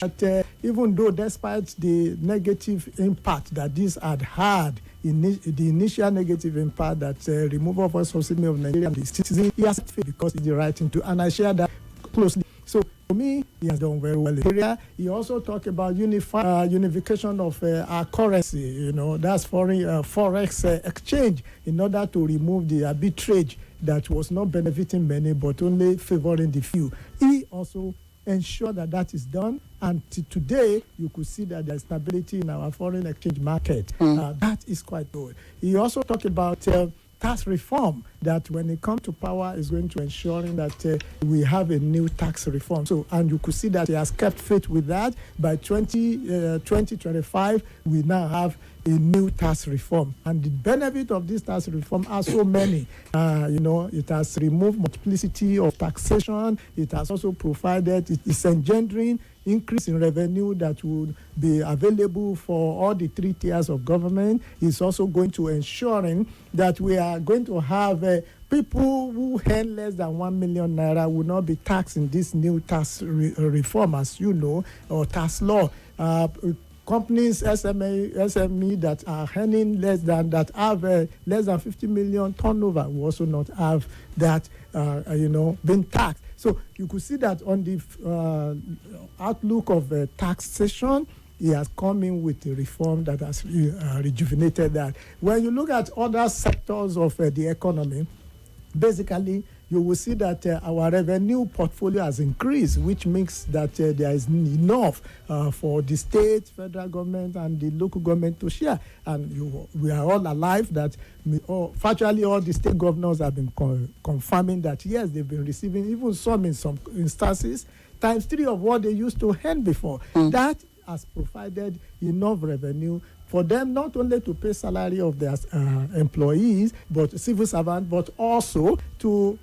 that even though despite the negative impact that this had the initial negative impact that removal of subsidy of Nigeria and the citizen, he has failed because it's the right thing to, and I share that closely. So for me, he has done very well in area. He also talked about unification of our currency, that's forex exchange, in order to remove the arbitrage that was not benefiting many but only favoring the few. He also ensure that is done, and today you could see that there's stability in our foreign exchange market. That is quite good. He also talked about tax reform, that when it comes to power is going to ensuring that we have a new tax reform. So, and you could see that he has kept faith with that. By 2025, we now have a new tax reform. And the benefit of this tax reform are so many. It has removed multiplicity of taxation. It has also provided, it is engendering increase in revenue that will be available for all the 3 tiers of government. It's also going to ensuring that we are going to have people who earn less than 1 million naira will not be taxed in this new tax reform, as you know, or tax law. Companies, SME that are earning less than 50 million turnover will also not have that, being taxed. So you could see that on the outlook of taxation, he has come in with a reform that has rejuvenated that. When you look at other sectors of the economy, basically, you will see that our revenue portfolio has increased, which makes that there is enough for the state, federal government, and the local government to share. And we are all alive that virtually all the state governors have been confirming that, yes, they've been receiving, even some in some instances, times 3 of what they used to earn before. That has provided enough revenue for them not only to pay salary of their employees, but civil servants, but also to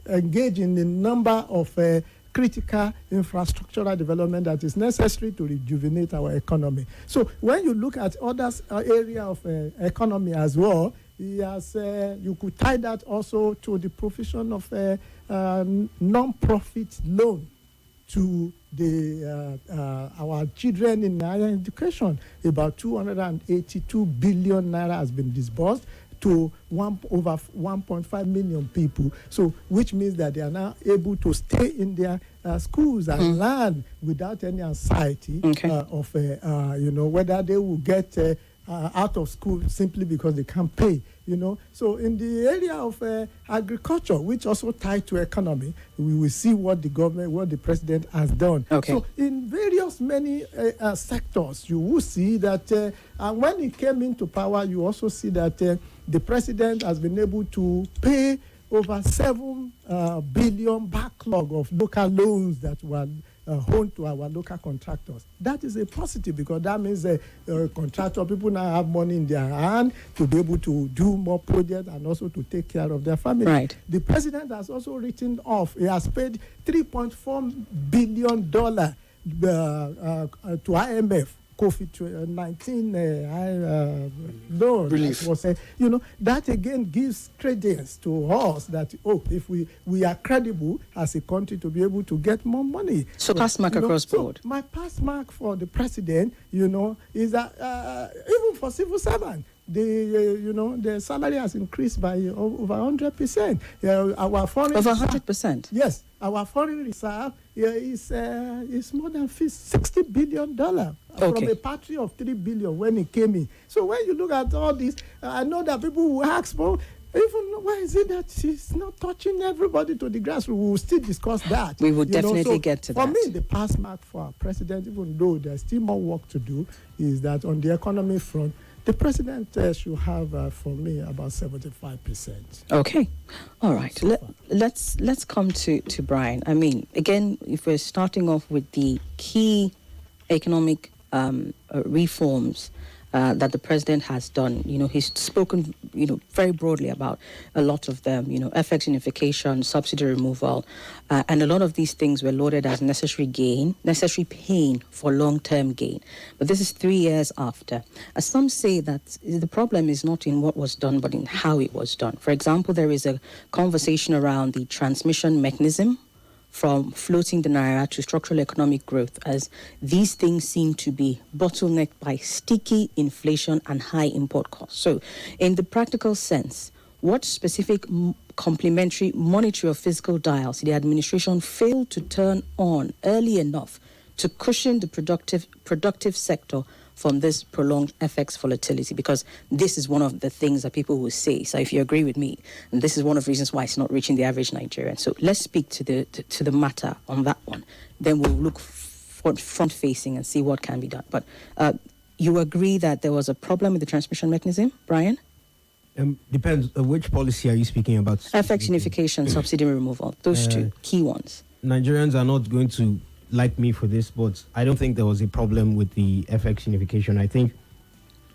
engage in the number of critical infrastructural development that is necessary to rejuvenate our economy. So when you look at other area of economy as well, you could tie that also to the provision of non-profit loan to our children in higher education. About 282 billion naira has been disbursed to over 1.5 million people. So, which means that they are now able to stay in their schools and learn without any anxiety of whether they will get out of school simply because they can't pay. So in the area of agriculture, which also tied to economy, we will see what the president has done. So in many sectors, you will see that and when he came into power, you also see that the president has been able to pay over 7 billion backlog of local loans that were owed to our local contractors. That is a positive, because that means contractor people now have money in their hand to be able to do more projects and also to take care of their family. Right. The president has also written off. He has paid $3.4 billion to IMF. COVID-19 loan relief. That again gives credence to us that, if we are credible as a country to be able to get more money. So pass mark across board. So my pass mark for the president, is that even for civil servants, the salary has increased by over 100%. Our foreign over 100%. Yes, our foreign reserve is more than $60 billion from a party of $3 billion when it came in. So when you look at all this, I know that people will ask, well, even why is it that she's not touching everybody to the grass? We will still discuss that. We will definitely get to that. For me, the pass mark for our president, even though there's still more work to do, is that on the economy front, the president should have, for me, about 75%. Okay. All right. Let's come to Brian. I mean, again, if we're starting off with the key economic reforms that the president has done, he's spoken, very broadly about a lot of them, FX unification, subsidy removal, and a lot of these things were lauded as necessary pain for long-term gain. But this is 3 years after. As some say that the problem is not in what was done, but in how it was done. For example, there is a conversation around the transmission mechanism from floating the naira to structural economic growth, as these things seem to be bottlenecked by sticky inflation and high import costs. So, in the practical sense, what specific complementary monetary or fiscal dials the administration failed to turn on early enough to cushion the productive sector from this prolonged FX volatility? Because this is one of the things that people will say. So if you agree with me, and this is one of the reasons why it's not reaching the average Nigerian. So let's speak to the matter on that one. Then we'll look front facing and see what can be done. But you agree that there was a problem with the transmission mechanism, Brian? Depends. Which policy are you speaking about? FX unification, subsidy removal. Those two key ones. Nigerians are not going to like me for this, but I don't think there was a problem with the FX unification. I think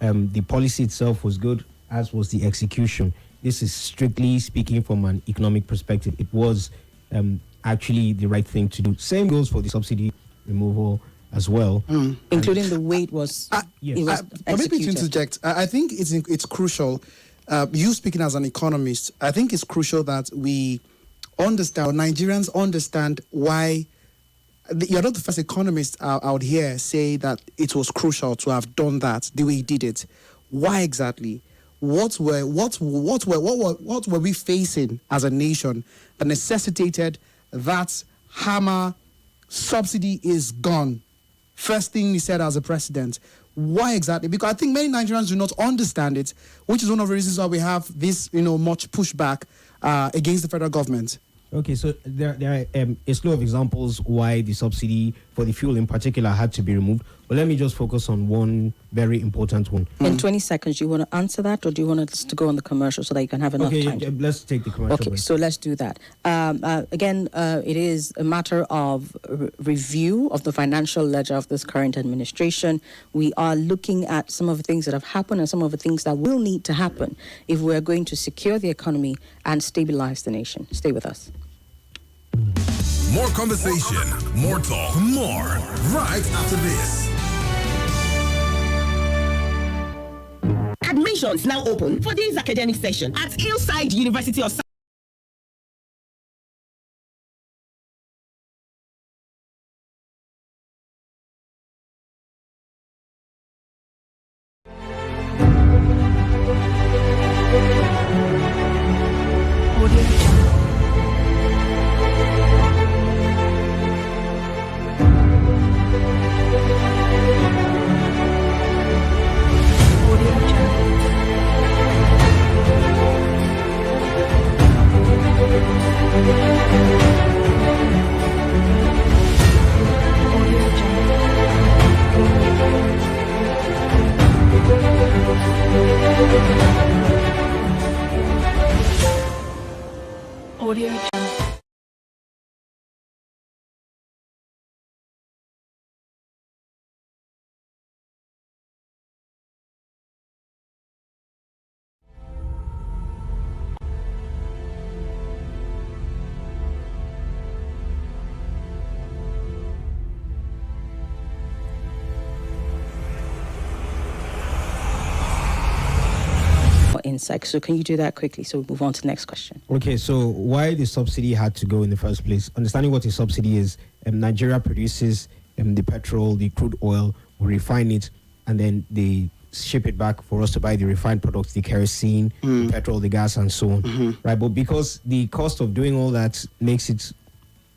the policy itself was good, as was the execution. This is strictly speaking from an economic perspective. It was actually the right thing to do. Same goes for the subsidy removal as well, including the way it was. Maybe to interject, I think it's crucial. You speaking as an economist, I think it's crucial that we understand, Nigerians understand why. You're not the first economist out here say that it was crucial to have done that the way he did it. Why exactly? What were we facing as a nation that necessitated that hammer subsidy is gone? First thing he said as a president. Why exactly? Because I think many Nigerians do not understand it, which is one of the reasons why we have this, much pushback against the federal government. Okay, so there are a slew of examples why the subsidy for the fuel in particular had to be removed. But let me just focus on one very important one. In 20 seconds, do you want to answer that, or do you want us to go on the commercial so that you can have enough time? Okay, let's take the commercial. Okay, break. so let's do that. Again, it is a matter of review of the financial ledger of this current administration. We are looking at some of the things that have happened and some of the things that will need to happen if we're going to secure the economy and stabilize the nation. Stay with us. More conversation, more talk, more right after this. Admissions now open for this academic session at Hillside University of Audio Jungle. Insects. So can you do that quickly so we move on to the next question? Okay, so why the subsidy had to go in the first place? Understanding what a subsidy is, Nigeria produces the petrol, the crude oil, we refine it, and then they ship it back for us to buy the refined products, the kerosene, the petrol, the gas, and so on. Right, but because the cost of doing all that makes it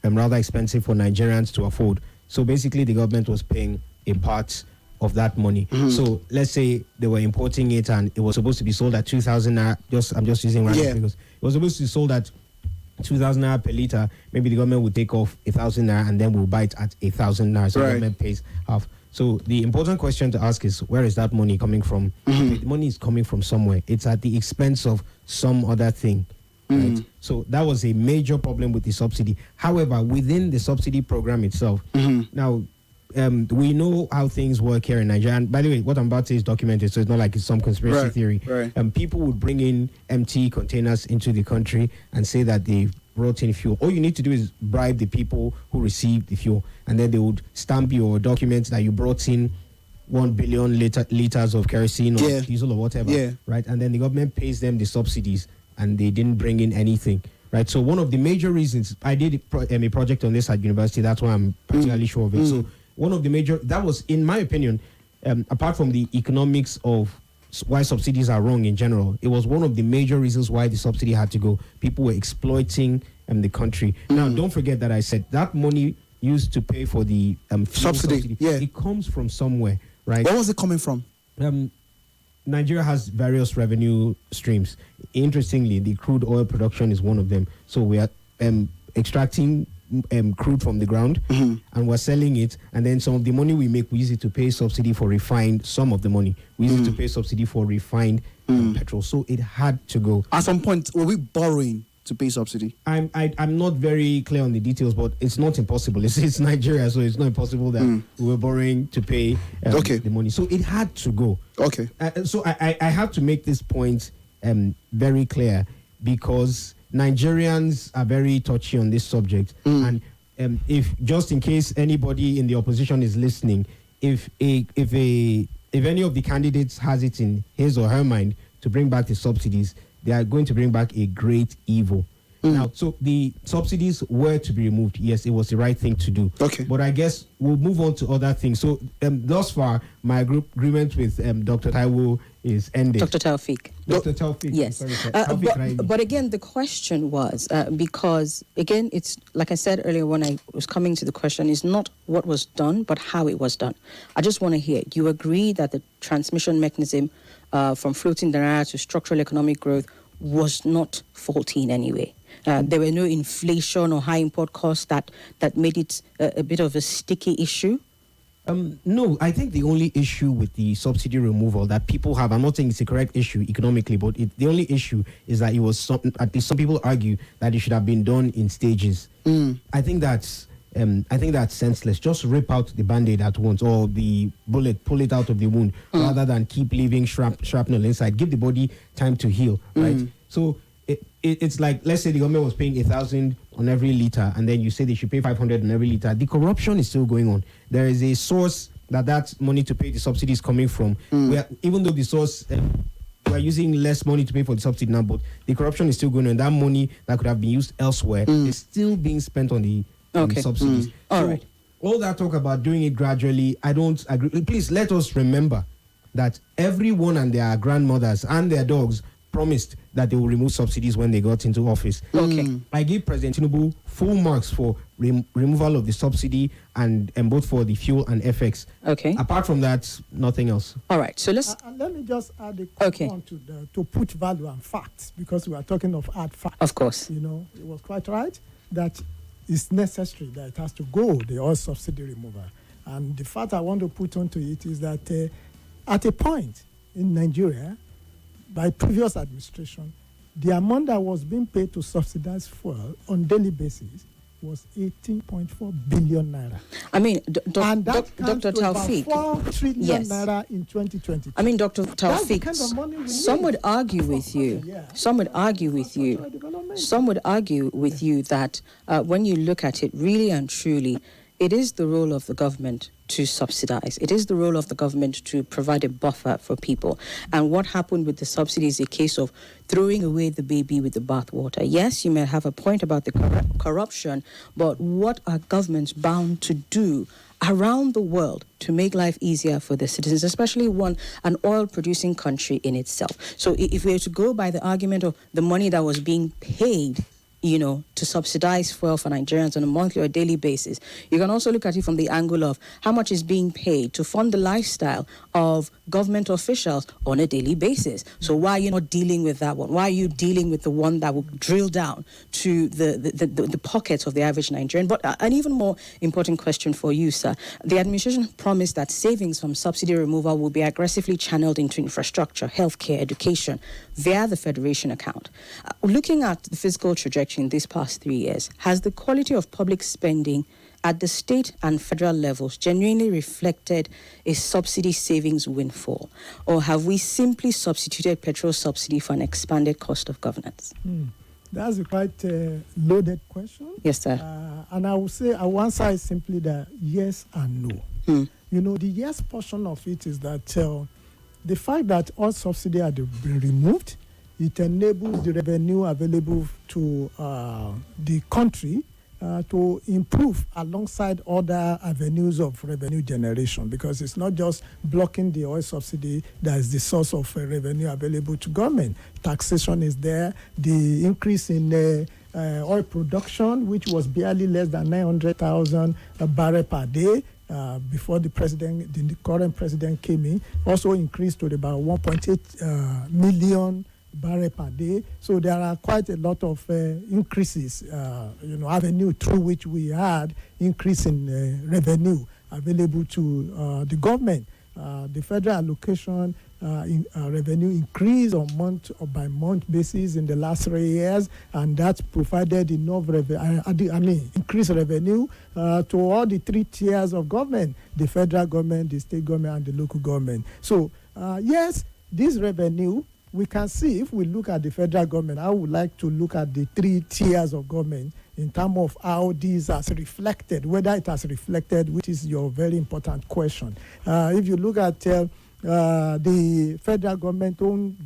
rather expensive for Nigerians to afford, so basically the government was paying a part of that money. So let's say they were importing it and it was supposed to be sold at 2,000 naira. I'm just using random figures. It was supposed to be sold at 2,000 naira per litre. Maybe the government would take off 1,000 naira and then we'll buy it at 1,000 naira. So the government pays half. So the important question to ask is, where is that money coming from? The money is coming from somewhere. It's at the expense of some other thing. Right? So that was a major problem with the subsidy. However, within the subsidy program itself, now we know how things work here in Nigeria. And by the way, what I'm about to say is documented, so it's not like it's some conspiracy theory. People would bring in empty containers into the country and say that they brought in fuel. All you need to do is bribe the people who received the fuel, and then they would stamp your documents that you brought in 1 billion liters of kerosene or diesel or whatever, right? And then the government pays them the subsidies, and they didn't bring in anything, right? So one of the major reasons I did a project on this at university, that's why I'm particularly sure of it. So one of the major, that was, in my opinion, apart from the economics of why subsidies are wrong in general, it was one of the major reasons why the subsidy had to go. People were exploiting the country. Now, don't forget that I said that money used to pay for the subsidy. Yeah, it comes from somewhere, right? Where was it coming from? Nigeria has various revenue streams. Interestingly, the crude oil production is one of them. So we are extracting crude from the ground, and we're selling it, and then some of the money we make, we use it to pay subsidy for refined. Some of the money we use it to pay subsidy for refined petrol. So it had to go. At some point, were we borrowing to pay subsidy? I'm not very clear on the details, but it's not impossible. It's Nigeria, so it's not impossible that we were borrowing to pay the money. So it had to go. Okay. So I have to make this point very clear, because Nigerians are very touchy on this subject, and if just in case anybody in the opposition is listening, if any of the candidates has it in his or her mind to bring back the subsidies, they are going to bring back a great evil. Now, so the subsidies were to be removed. Yes, it was the right thing to do. Okay. But I guess we'll move on to other things. So thus far, my agreement with Dr. Taiwo is ended. Dr. Taufik. Dr. Taufik. Yes. Sorry, but again, the question was, because, again, it's like I said earlier when I was coming to the question, is not what was done, but how it was done. I just want to hear, do you agree that the transmission mechanism from floating the naira to structural economic growth was not faulty in any way? There were no inflation or high import costs that made it a bit of a sticky issue? No, I think the only issue with the subsidy removal that people have, I'm not saying it's a correct issue economically, but the only issue is that it was, at least some people argue that it should have been done in stages. I think that's senseless. Just rip out the Band-Aid at once, or the bullet, pull it out of the wound, rather than keep leaving shrapnel inside. Give the body time to heal, right? So it's like, let's say the government was paying 1,000 on every litre, and then you say they should pay 500 on every litre. The corruption is still going on. There is a source that money to pay the subsidy is coming from. Where, even though the source, we're using less money to pay for the subsidy now, but the corruption is still going on. That money that could have been used elsewhere is still being spent on the subsidies. All right. All that talk about doing it gradually, I don't agree. Please let us remember that everyone and their grandmothers and their dogs promised that they will remove subsidies when they got into office. I give President Tinubu full marks for removal of the subsidy, and both for the fuel and FX. Apart from that, nothing else. All right. So let's. Let me just add a quick one to put value and facts, because we are talking of hard facts. Of course. You know, it was quite right that it's necessary that it has to go, the oil subsidy removal. And the fact I want to put onto it is that at a point in Nigeria, by previous administration, the amount that was being paid to subsidize fuel on daily basis was 18.4 billion naira. I mean, and that Dr. Taufik, about 4 trillion naira in 2020. I mean, Dr. Taufik, some would argue with you. Some would argue with you. Some would argue with you that when you look at it, really and truly, it is the role of the government to subsidize. It is the role of the government to provide a buffer for people. And what happened with the subsidy is a case of throwing away the baby with the bathwater. Yes, you may have a point about the corruption, but what are governments bound to do around the world to make life easier for the citizens, especially an oil-producing country in itself? So if we were to go by the argument of the money that was being paid, to subsidize fuel for Nigerians on a monthly or daily basis, you can also look at it from the angle of how much is being paid to fund the lifestyle of government officials on a daily basis. So why are you not dealing with that one? Why are you dealing with the one that will drill down to the pockets of the average Nigerian? But an even more important question for you, sir. The administration promised that savings from subsidy removal will be aggressively channeled into infrastructure, healthcare, education via the Federation account. Looking at the fiscal trajectory in these past 3 years, has the quality of public spending at the state and federal levels genuinely reflected a subsidy savings windfall? Or have we simply substituted petrol subsidy for an expanded cost of governance? That's a quite loaded question. Yes, sir. And I will say, I will answer it simply that yes and no. The yes portion of it is that the fact that all subsidy had been removed it enables the revenue available to the country to improve alongside other avenues of revenue generation, because it's not just blocking the oil subsidy that is the source of revenue available to government. Taxation is there. The increase in oil production, which was barely less than 900,000 barrels per day before the current president came in, also increased to about 1.8 million barrel per day. So there are quite a lot of increases, avenue through which we had increase in revenue available to the government. The federal allocation revenue increased on month or by month basis in the last 3 years, and that provided enough increased revenue to all the 3 tiers of government: the federal government, the state government, and the local government. So yes, this revenue, we can see, if we look at the federal government, I would like to look at the 3 tiers of government in terms of how these has reflected, whether it has reflected, which is your very important question. If you look at the federal government own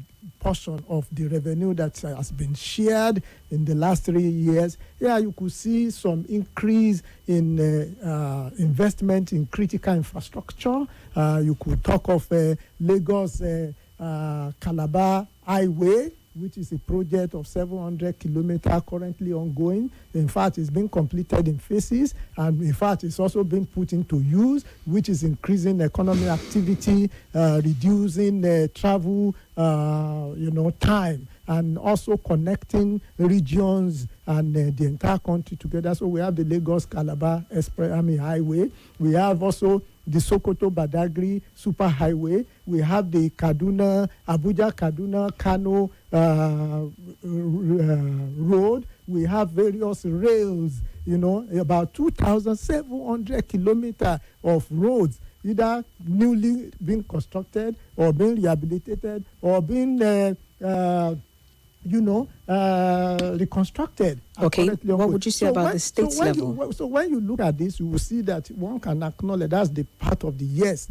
portion of the revenue that has been shared in the last 3 years, you could see some increase in investment in critical infrastructure. You could talk of Lagos Calabar Highway, which is a project of 700 kilometers currently ongoing. In fact, it's been completed in phases, and in fact, it's also been put into use, which is increasing economic activity, reducing travel, time, and also connecting regions and the entire country together. So we have the Lagos Calabar Highway. We have also the Sokoto Badagry Super Highway. We have the Abuja Kaduna Kano road. We have various rails, about 2,700 kilometers of roads, either newly being constructed or being rehabilitated or being reconstructed. Okay, what would you say about the states level? So when you look at this, you will see that one can acknowledge that's the part of the yes,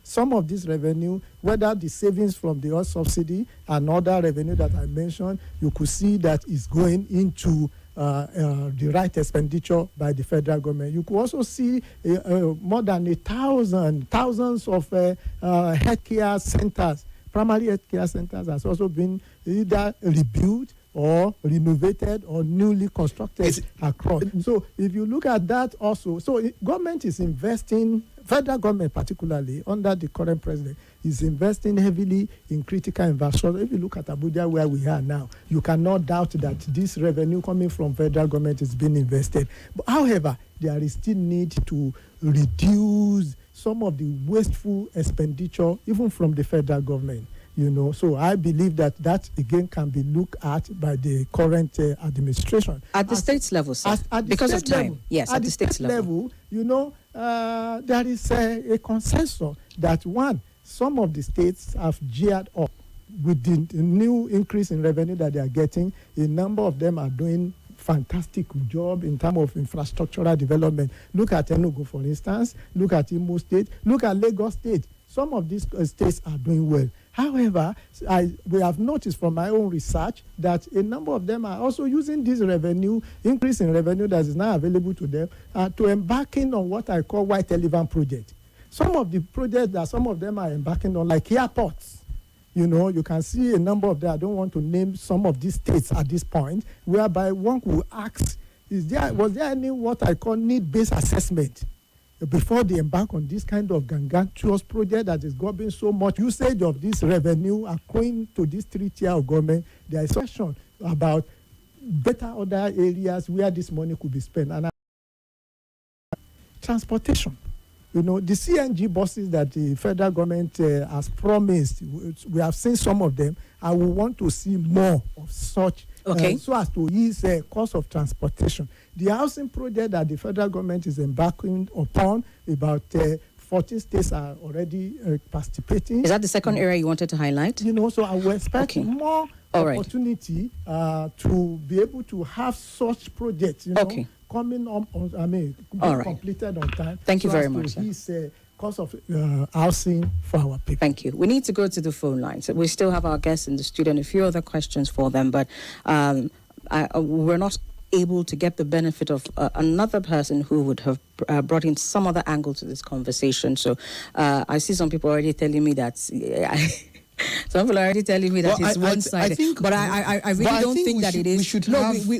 some of this revenue, whether the savings from the oil subsidy and other revenue that I mentioned, you could see that is going into the right expenditure by the federal government. You could also see more than thousands of healthcare centers. Primary healthcare centers has also been either rebuilt or renovated or newly constructed across. So if you look at that also, government is investing, federal government particularly under the current president, is investing heavily in critical infrastructure. If you look at Abuja where we are now, you cannot doubt that this revenue coming from federal government is being invested. But however, there is still need to reduce some of the wasteful expenditure even from the federal government. So I believe that again can be looked at by the current administration. At the states level, sir, because of time. Yes, at the states level. There is a consensus that some of the states have geared up with the new increase in revenue that they are getting. A number of them are doing fantastic job in terms of infrastructural development. Look at Enugu, for instance. Look at Imo State. Look at Lagos State. Some of these states are doing well. However, we have noticed from my own research that a number of them are also using this revenue, increase in revenue that is now available to them, to embarking on what I call white elephant project. Some of the projects that some of them are embarking on, like airports, you can see a number of them. I don't want to name some of these states at this point, whereby one could ask, was there any what I call need-based assessment before they embark on this kind of gargantuous project that is gobbling so much usage of this revenue according to this 3-tier of government? There is a question about better other areas where this money could be spent. And transportation. The CNG buses that the federal government has promised, we have seen some of them. I will want to see more of such, so as to ease cost of transportation. The housing project that the federal government is embarking upon, about 14 states are already participating. Is that the second area you wanted to highlight? So I will expect more opportunity to be able to have such projects, coming up, completed on time. Thank you very much. His cost of housing for our people. Thank you. We need to go to the phone lines. We still have our guests in the studio and a few other questions for them, but we're not able to get the benefit of another person who would have brought in some other angle to this conversation. So I see some people already telling me that some people are already telling me that it's one-sided. But I really don't think that it is.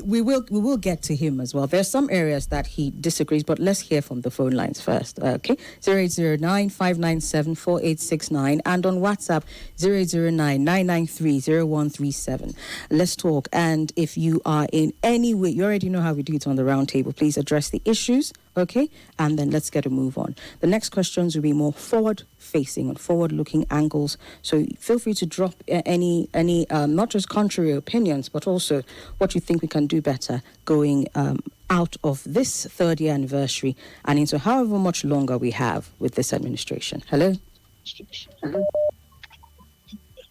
We will get to him as well. There's some areas that he disagrees, but let's hear from the phone lines first. Okay, 0809-597-4869 and on WhatsApp 009-993-0137. Let's talk. And if you are in any way, you already know how we do it on the roundtable. Please address the issues. Okay, and then let's get a move on. The next questions will be more forward-facing and forward-looking angles. So feel free to drop any not just contrary opinions, but also what you think we can do better going out of this third year anniversary and into however much longer we have with this administration. Hello.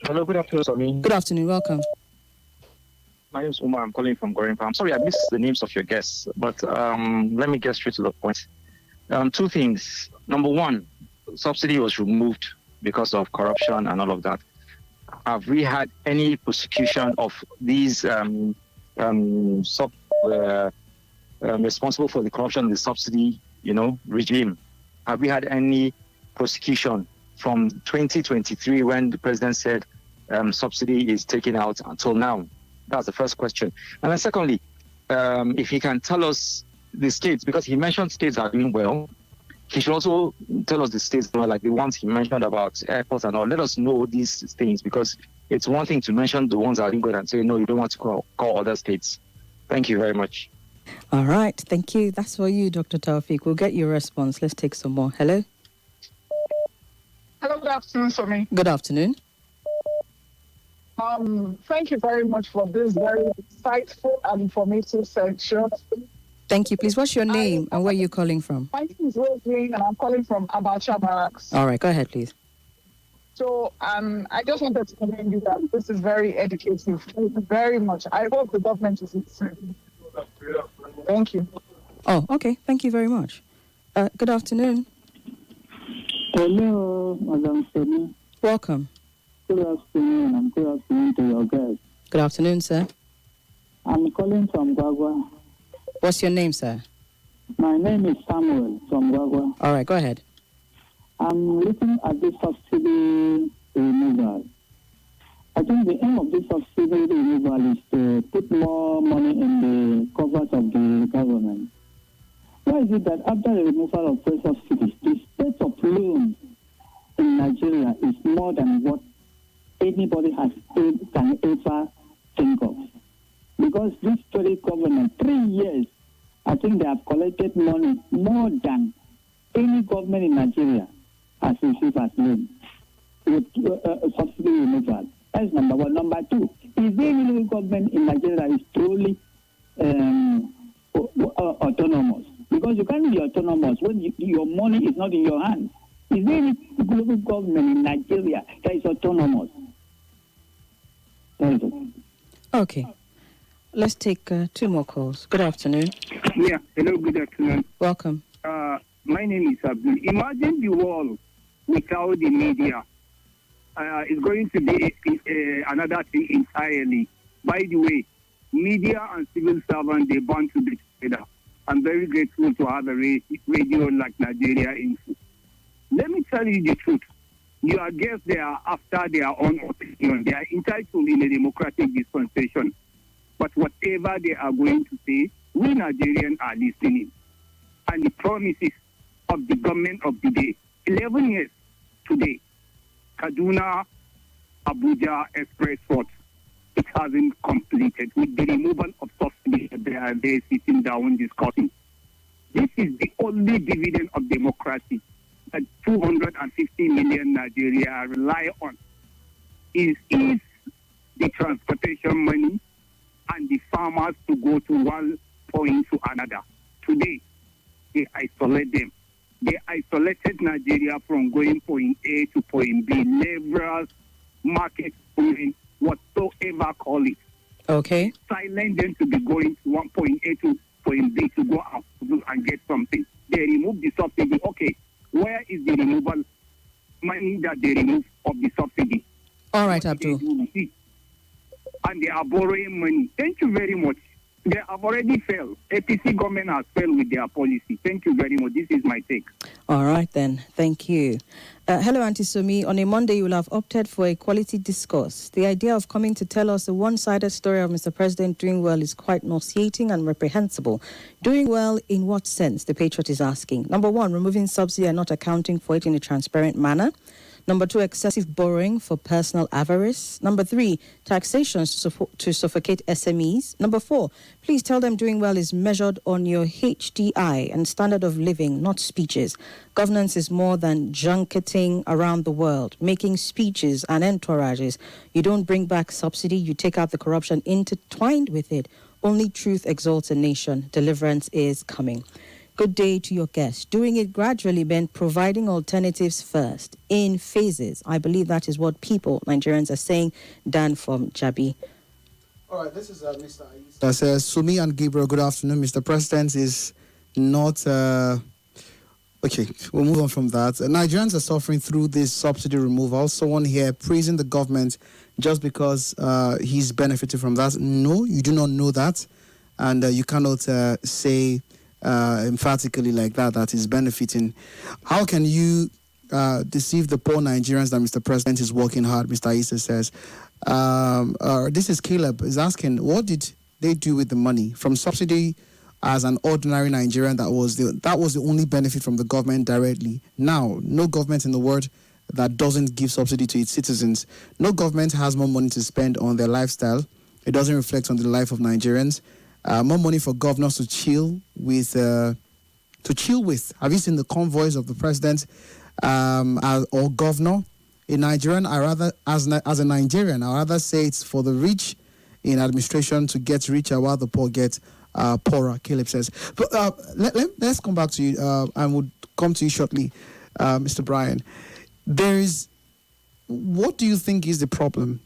Hello, good afternoon, Somi. Good afternoon. Welcome. My name is Umar. I'm calling from Gorimpa. I'm sorry I missed the names of your guests, but let me get straight to the point. Two things. Number one, subsidy was removed because of corruption and all of that. Have we had any prosecution of these responsible for the corruption in the subsidy, regime? Have we had any prosecution from 2023 when the president said subsidy is taken out until now? That's the first question. And then secondly, if he can tell us the states, because he mentioned states are doing well, he should also tell us the states, like the ones he mentioned about airports and all. Let us know these things, because it's one thing to mention the ones that are doing good and say, no, you don't want to call other states. Thank you very much. All right. Thank you. That's for you, Dr. Taufik. We'll get your response. Let's take some more. Hello. Hello, good afternoon, Somi. Good afternoon. Thank you very much for this very insightful and informative section. Thank you. Please, what's your name and where are you calling from? My name is Rosemary and I'm calling from Abacha Barracks. All right, go ahead, please. So I just wanted to commend you that this is very educative. Thank you very much. I hope the government is listening. Thank you. Oh, okay. Thank you very much. Good afternoon. Hello, Madam Somi. Welcome. Good afternoon, and good afternoon to your guests. Good afternoon, sir. I'm calling from Gwagwa. What's your name, sir? My name is Samuel from Gwagwa. All right, go ahead. I'm looking at this subsidy removal. I think the aim of this subsidy removal is to put more money in the coffers of the government. Why is it that after the removal of fuel subsidies, the state of loans in Nigeria is more than what anybody can ever think of? Because this very government, 3 years, I think they have collected money more than any government in Nigeria has received as loan with subsidy removal. That's number one. Number two, is there any government in Nigeria that is truly autonomous? Because you can't be autonomous when your money is not in your hands. Is there any global government in Nigeria that is autonomous? Okay. Let's take 2 more calls. Good afternoon. Yeah, hello, good afternoon. Welcome. My name is Abdul. Imagine the world without the media. It's going to be another thing entirely. By the way, media and civil servants, they bond to be together. I'm very grateful to have a radio like Nigeria Info. Let me tell you the truth. Your guests, they are after their own opinion. They are entitled in a democratic dispensation. But whatever they are going to say, we Nigerians are listening. And the promises of the government of the day, 11 years today, Kaduna, Abuja Express Road, it hasn't completed with the removal of subsidies. They are there sitting down discussing. This is the only dividend of democracy that 250 million Nigeria rely on. Is the transportation money and the farmers to go to one point to another. Today, they isolate them. They isolated Nigeria from going point A to point B, laborers, market women, whatsoever call it. Okay. Silent them to be going to one point A to point B to go out and get something. They remove the subsidy. Okay, Where is the removal money that they remove of the subsidy? All right, Abdul. And they are borrowing money. Thank you very much. They have already failed. APC government has failed with their policy. Thank you very much. This is my take. All right, then. Thank you. Hello, Auntie Somi. On a Monday, you will have opted for a quality discourse. The idea of coming to tell us a one-sided story of Mr. President doing well is quite nauseating and reprehensible. Doing well in what sense, the Patriot is asking? Number one, removing subsidy and not accounting for it in a transparent manner. Number two, excessive borrowing for personal avarice. Number three, taxations to suffocate SMEs. Number four, please tell them doing well is measured on your HDI and standard of living, not speeches. Governance is more than junketing around the world, making speeches and entourages. You don't bring back subsidy, you take out the corruption intertwined with it. Only truth exalts a nation. Deliverance is coming. Good day to your guests. Doing it gradually meant providing alternatives first, in phases. I believe that is what people, Nigerians, are saying. Dan from Jabi. All right, this is Mr. Ais. That says, Somi and Gabriel, good afternoon. Mr. President is not... Okay, we'll move on from that. Nigerians are suffering through this subsidy removal. Someone here praising the government just because he's benefiting from that. No, you do not know that. And you cannot say... emphatically like that is benefiting. How can you deceive the poor Nigerians that Mr. President is working hard? Mr. Issa says. This is Caleb is asking, what did they do with the money from subsidy? As an ordinary Nigerian, that was the only benefit from the government directly. Now, no government in the world that doesn't give subsidy to its citizens. No government has more money to spend on their lifestyle. It doesn't reflect on the life of Nigerians. More money for governors to chill with. Have you seen the convoys of the president or governor? In Nigerian, as a Nigerian, I rather say it's for the rich in administration to get richer while the poor get poorer. Caleb says. But let's come back to you, and we'll come to you shortly, Mr. Brian. What do you think is the problem?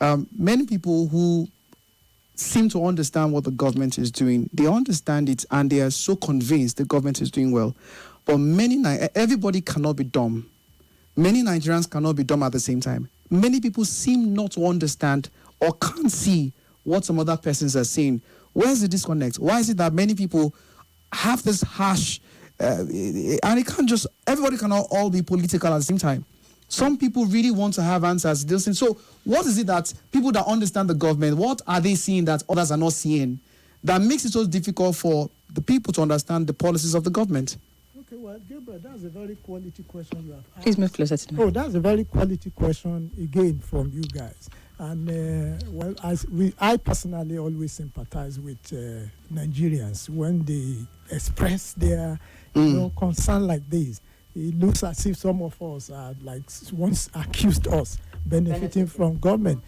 Many people who seem to understand what the government is doing. They understand it and they are so convinced the government is doing well. But everybody cannot be dumb. Many Nigerians cannot be dumb at the same time. Many people seem not to understand or can't see what some other persons are saying. Where's the disconnect? Why is it that many people have this harsh, and it can't just, everybody cannot all be political at the same time. Some people really want to have answers. So what is it that people that understand the government, what are they seeing that others are not seeing that makes it so difficult for the people to understand the policies of the government? Okay, well, Gabriel, that's a very quality question you have asked. Please move closer to me. Oh, that's a very quality question, again, from you guys. And, I personally always sympathize with Nigerians when they express their concern like this. It looks as if some of us are like once accused us benefiting from government.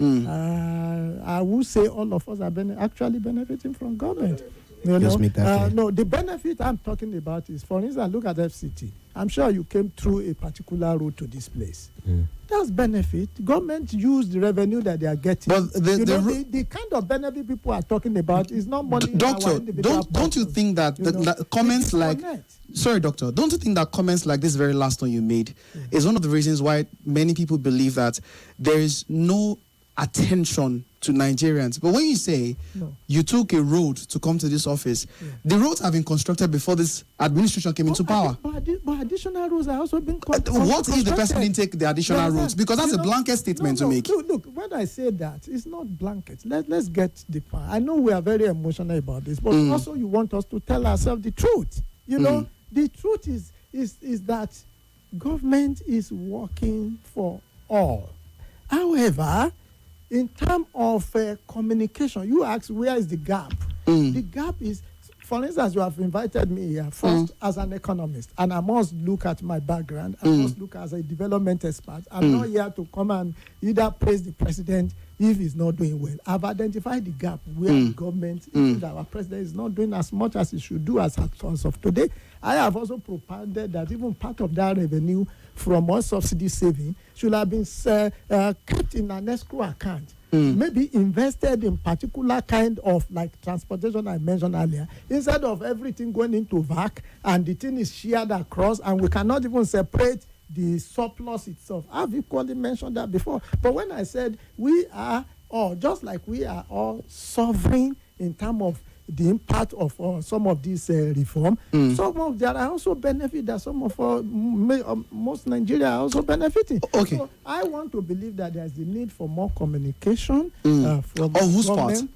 I would say all of us are actually benefiting from government. You know? No, the benefit I'm talking about is, for instance, look at FCT. I'm sure you came through a particular route to this place. That's benefit. Government use the revenue that they are getting. But the kind of benefit people are talking about is not money. Doctor, don't you think that the comments like... Sorry, Doctor. Don't you think that comments like this very last one you made is one of the reasons why many people believe that there is no attention to Nigerians? But when you say you took a road to come to this office, the roads have been constructed before this administration came into power. But additional roads are also being constructed. What if the person didn't take the additional roads? Because that's a blanket statement to make. Look, when I say that, it's not blanket. Let's get deeper. I know we are very emotional about this, but also you want us to tell ourselves the truth. You know, the truth is that government is working for all. However, in terms of communication, you ask where is the gap? The gap is, for instance, you have invited me here first as an economist, and I must look at my background. I must look as a development expert. I'm not here to come and either praise the president if he's not doing well. I've identified the gap where the government, our president is not doing as much as he should do as of today. I have also propounded that even part of that revenue from one subsidy saving should have been kept in an escrow account maybe invested in particular kind of like transportation I mentioned earlier, instead of everything going into VAC and the thing is shared across and we cannot even separate the surplus itself. I've equally mentioned that before. But when I said we are all, just like we are all sovereign in terms of the impact of some of these reform, some of there are also benefits that some of most Nigeria are also benefiting. Okay. So I want to believe that there's the need for more communication from whose government,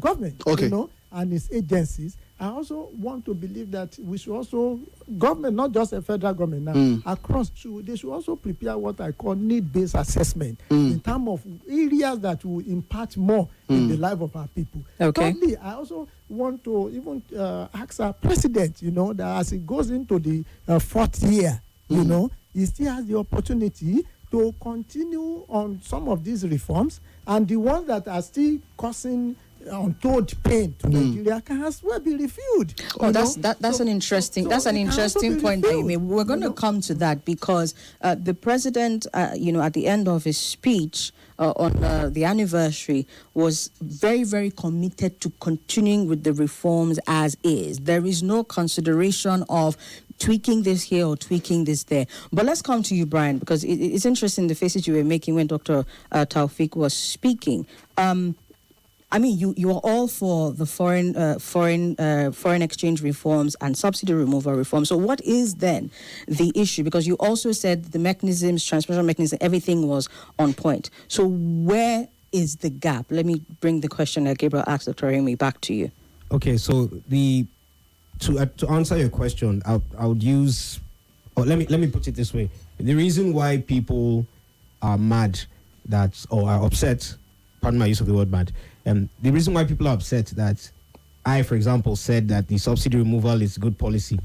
government, okay, you know, and its agencies. I also want to believe that we should also, government, not just a federal government now, across, they should also prepare what I call need-based assessment in terms of areas that will impact more in the life of our people. Okay. Thirdly, I also want to even ask our president, you know, that as he goes into the fourth year, you know, he still has the opportunity to continue on some of these reforms, and the ones that are still causing untold pain to Nigeria can as well be reviewed. Oh, that's an interesting point that you made. We're going to come to that because the president, you know, at the end of his speech on the anniversary, was very, very committed to continuing with the reforms as is. There is no consideration of tweaking this here or tweaking this there. But let's come to you, Brian, because it's interesting the faces you were making when Dr. Taufik was speaking. I mean, you are all for the foreign exchange reforms and subsidy removal reforms. So what is then the issue? Because you also said the mechanisms, transmission mechanism, everything was on point. So where is the gap? Let me bring the question that Gabriel asked Dr. Remy back to you. Okay, so to answer your question, I would use, or let me put it this way: the reason why people are mad or are upset, pardon my use of the word mad. The reason why people are upset that I, for example, said that the subsidy removal is good policy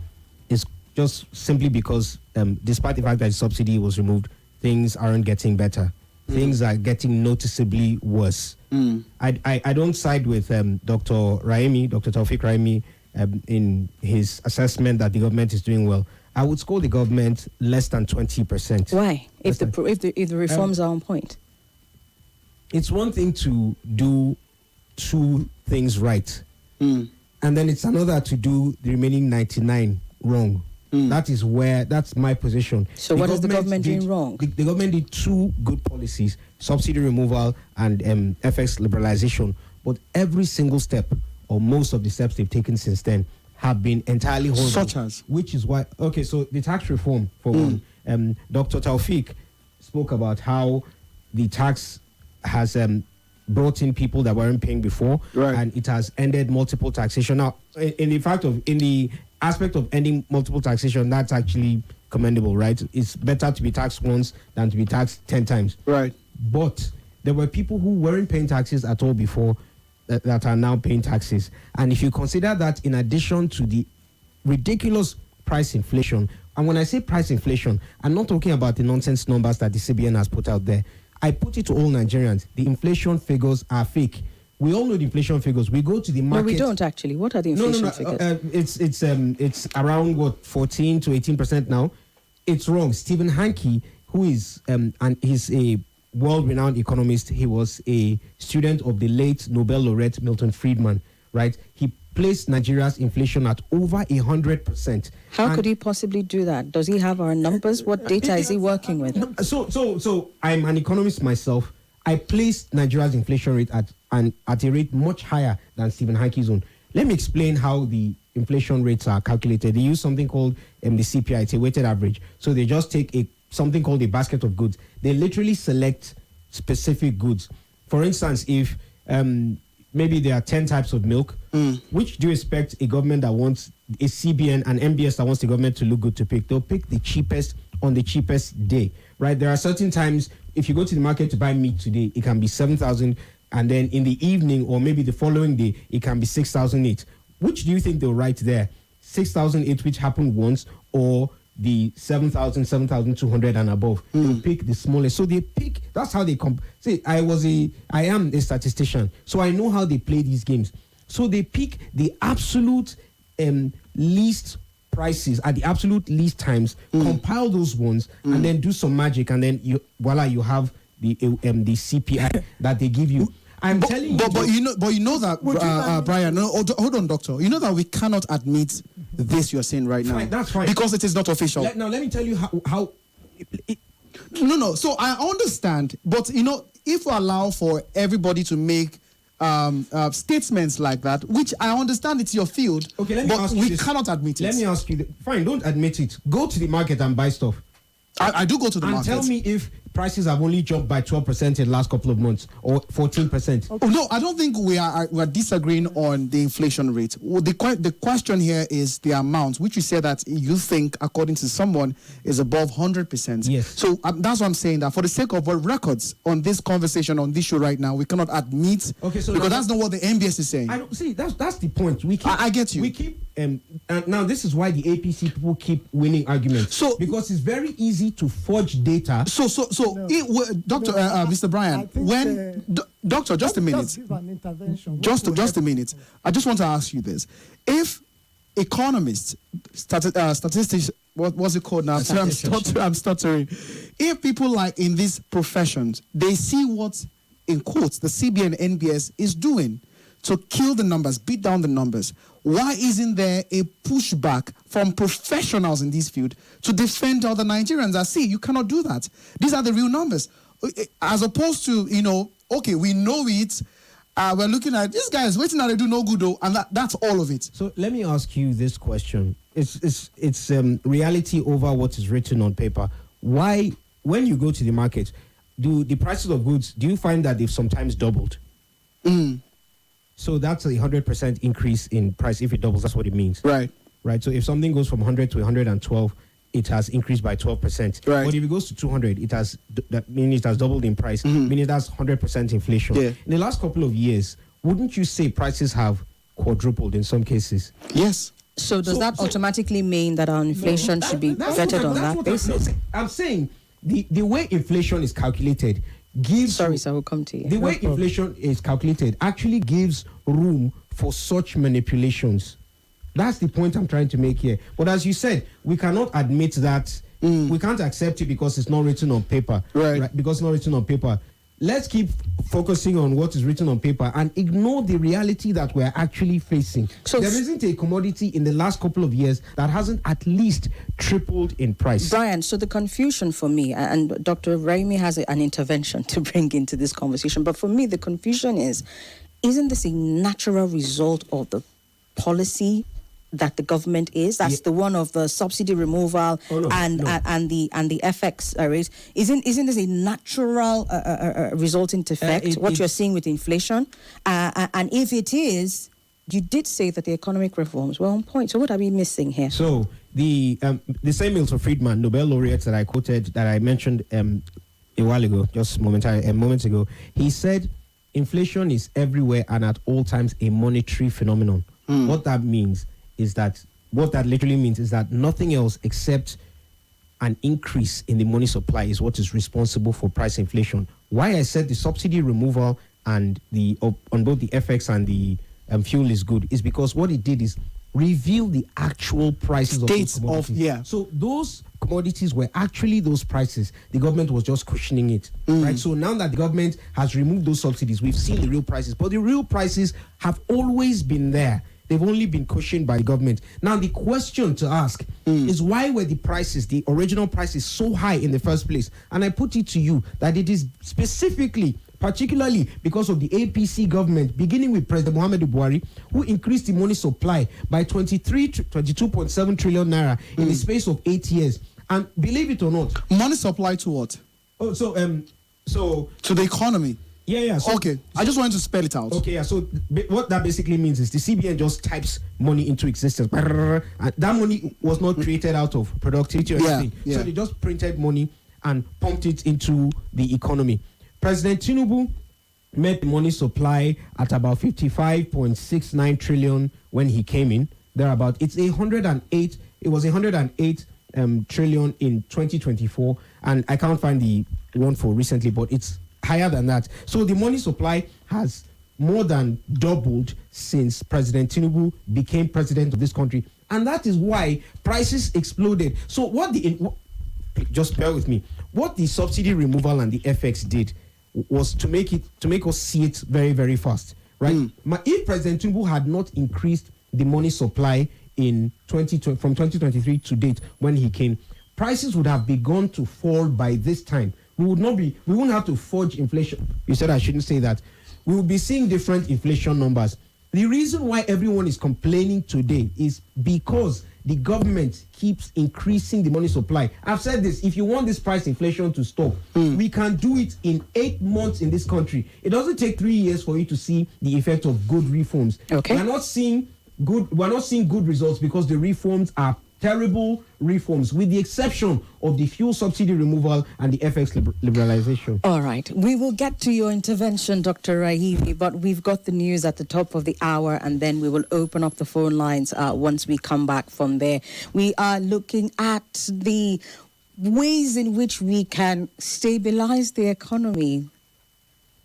is just simply because, despite the fact that the subsidy was removed, things aren't getting better. Things are getting noticeably worse. I don't side with Dr. Taufik Raimi, in his assessment that the government is doing well. I would score the government less than 20%. Why? If the reforms are on point? It's one thing to do two things right, and then it's another to do the remaining 99 wrong. That's my position. So what is the government doing wrong? The government did two good policies: subsidy removal and FX liberalization. But every single step, or most of the steps they've taken since then, have been entirely horrible. Such as? Which is why, okay, so the tax reform, for one, Dr. Taufik spoke about how the tax has brought in people that weren't paying before, and it has ended multiple taxation. Now, in the aspect of ending multiple taxation, that's actually commendable, right? It's better to be taxed once than to be taxed 10 times. Right. But there were people who weren't paying taxes at all before that are now paying taxes. And if you consider that in addition to the ridiculous price inflation, and when I say price inflation, I'm not talking about the nonsense numbers that the CBN has put out there. I put it to all Nigerians. The inflation figures are fake. We all know the inflation figures. We go to the market. No, we don't actually. What are the inflation figures? It's around 14 to 18% now. It's wrong. Stephen Hanke, who is and he's a world-renowned economist. He was a student of the late Nobel laureate Milton Friedman. Right? He placed Nigeria's inflation at over 100%. How could he possibly do that? Does he have our numbers? What data is he working with? So I'm an economist myself. I placed Nigeria's inflation rate at a rate much higher than Stephen Hanke's own. Let me explain how the inflation rates are calculated. They use something called the CPI. It's a weighted average. So they just take something called a basket of goods. They literally select specific goods. For instance, if maybe there are 10 types of milk, which do you expect a government that wants a CBN and MBS that wants the government to look good to pick? They'll pick the cheapest on the cheapest day, right? There are certain times, if you go to the market to buy meat today, it can be 7,000, and then in the evening or maybe the following day, it can be 6,008. Which do you think they'll write there? 6,008, which happened once, or the 7,000, 7,200 and above? They'll pick the smallest. So they pick, that's how they see, I am a statistician, so I know how they play these games. So they pick the absolute least prices at the absolute least times, compile those ones, and then do some magic, and then you have the CPI that they give you. I'm telling you. But you know that, Brian. No, hold on, doctor. You know that we cannot admit this you're saying right now. That's fine. Because it is not official. Now let me tell you how No. So I understand, but if we allow for everybody to make statements like that, which I understand it's your field, okay, let me ask you this. Cannot admit it. Let me ask you. Fine, don't admit it. Go to the market and buy stuff. I do go to the market. And tell me if prices have only jumped by 12% in the last couple of months or 14%. Okay. No, I don't think we are disagreeing on the inflation rate. Well, the question here is the amount, which you said that you think, according to someone, is above 100%. Yes. So that's what I'm saying, that for the sake of records on this conversation, on this show right now, we cannot admit, because that's not what the MBS is saying. I don't see. That's the point. I get you. We keep and now this is why the APC people keep winning arguments. So because it's very easy to forge data. Doctor, Mr. Brian, doctor, just a minute. Just give an intervention. Just a minute. I just want to ask you this: if economists, statistics, what's it called now? I'm stuttering. If people like in these professions, they see what, in quotes, the CBN and NBS is doing to kill the numbers, beat down the numbers, why isn't there a pushback from professionals in this field to defend other Nigerians? You cannot do that. These are the real numbers. As opposed to, okay, we know it. We're looking at this guy is waiting, and they do no good, though, and that's all of it. So let me ask you this question. It's reality over what is written on paper. Why, when you go to the market, do the prices of goods, do you find that they've sometimes doubled? So that's a 100% increase in price. If it doubles, that's what it means. Right. So if something goes from 100 to 112, it has increased by 12%. Right. But if it goes to 200, that means it has doubled in price, meaning that's 100% inflation. Yeah. In the last couple of years, wouldn't you say prices have quadrupled in some cases? Yes. So does that automatically mean that our inflation should be vetted on that basis? I'm saying the way inflation is calculated gives... Sorry, sir, we'll come to you. The way inflation is calculated actually gives room for such manipulations. That's the point I'm trying to make here. But as you said, we cannot admit that. We can't accept it because it's not written on paper. Right. Because it's not written on paper. Let's keep focusing on what is written on paper and ignore the reality that we're actually facing. So there isn't a commodity in the last couple of years that hasn't at least tripled in price. Brian, so the confusion for me, and Dr. Raimi has an intervention to bring into this conversation, but for me the confusion is, isn't this a natural result of the policy that the government is? That's the one of the subsidy removal and the FX rate. Isn't this a natural resultant effect? What you're seeing with inflation, and if it is, you did say that the economic reforms were on point. So what are we missing here? So the same Milton Friedman, Nobel laureate that I quoted, that I mentioned a while ago, just moments ago, he said inflation is everywhere and at all times a monetary phenomenon. What that literally means is that nothing else except an increase in the money supply is what is responsible for price inflation. Why I said the subsidy removal and on both the FX and the fuel is good is because what it did is reveal the actual prices of those commodities. So those commodities were actually those prices. The government was just cushioning it, right? So now that the government has removed those subsidies, we've seen the real prices. But the real prices have always been there. They've only been cushioned by the government. Now, the question to ask is why were the original prices, so high in the first place? And I put it to you that it is particularly because of the APC government, beginning with President Muhammadu Buhari, who increased the money supply by 22.7 trillion naira in the space of 8 years. And believe it or not, money supply to what? To the economy. Yeah. I just wanted to spell it out. Okay, yeah. So what that basically means is the CBN just types money into existence. And that money was not created out of productivity or anything. So they just printed money and pumped it into the economy. President Tinubu met the money supply at about 55.69 trillion when he came in. Thereabout. It was 108 trillion in 2024. And I can't find the one for recently, but it's higher than that. So the money supply has more than doubled since President Tinubu became president of this country. And that is why prices exploded. So just bear with me. What the subsidy removal and the FX did was to make us see it very, very fast, right? If President Tinubu had not increased the money supply in from 2023 to date when he came, prices would have begun to fall by this time. We wouldn't have to forge inflation. You said I shouldn't say that. We would be seeing different inflation numbers. The reason why everyone is complaining today is because the government keeps increasing the money supply. I've said this, if you want this price inflation to stop, we can do it in 8 months in this country. It doesn't take 3 years for you to see the effect of good reforms. Okay. We're not seeing good results because the reforms are terrible reforms, with the exception of the fuel subsidy removal and the FX liberalization. All right. We will get to your intervention, Dr. Rahimi, but we've got the news at the top of the hour, and then we will open up the phone lines once we come back from there. We are looking at the ways in which we can stabilize the economy,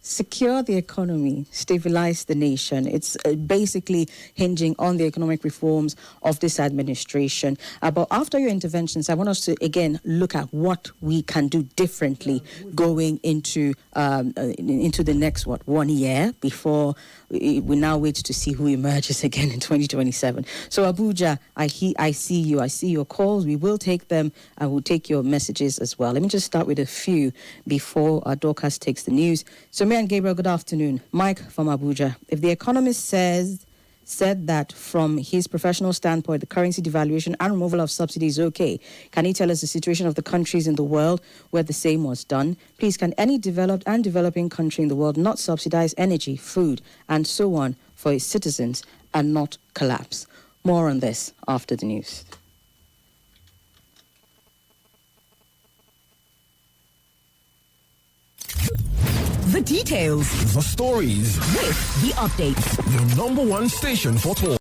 secure the economy, stabilize the nation. It's basically hinging on the economic reforms of this administration. But after your interventions, I want us to again look at what we can do differently going into the next 1 year before we now wait to see who emerges again in 2027. So Abuja, I see you. I see your calls. We will take them. I will take your messages as well. Let me just start with a few before Dorcas takes the news. So and Gabriel, good afternoon. Mike from Abuja. If the Economist said that from his professional standpoint, the currency devaluation and removal of subsidies is okay, can he tell us the situation of the countries in the world where the same was done? Please, can any developed and developing country in the world not subsidize energy, food, and so on for its citizens and not collapse? More on this after the news. The details. The stories. With the updates. Your number one station for talk.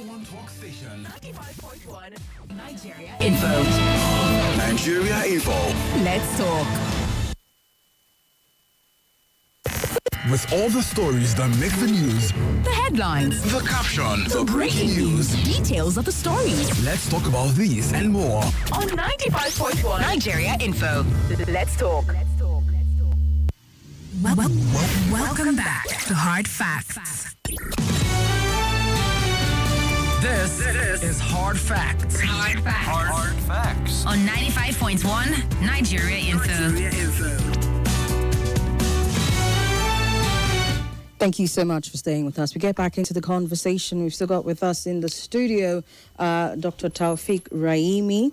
#1 talk station. 95.1 Nigeria Info. Nigeria Info. Let's talk. With all the stories that make the news, The headlines, the caption, the breaking news. details of the stories Let's talk about these and more. on 95.1 Nigeria Info. Let's talk. Welcome back to Hard Facts. This is Hard Facts. Hard Facts. Hard Facts. On 95.1 Nigeria Info. Thank you so much for staying with us. We get back into the conversation. We've still got with us in the studio Dr. Taufik Raimi.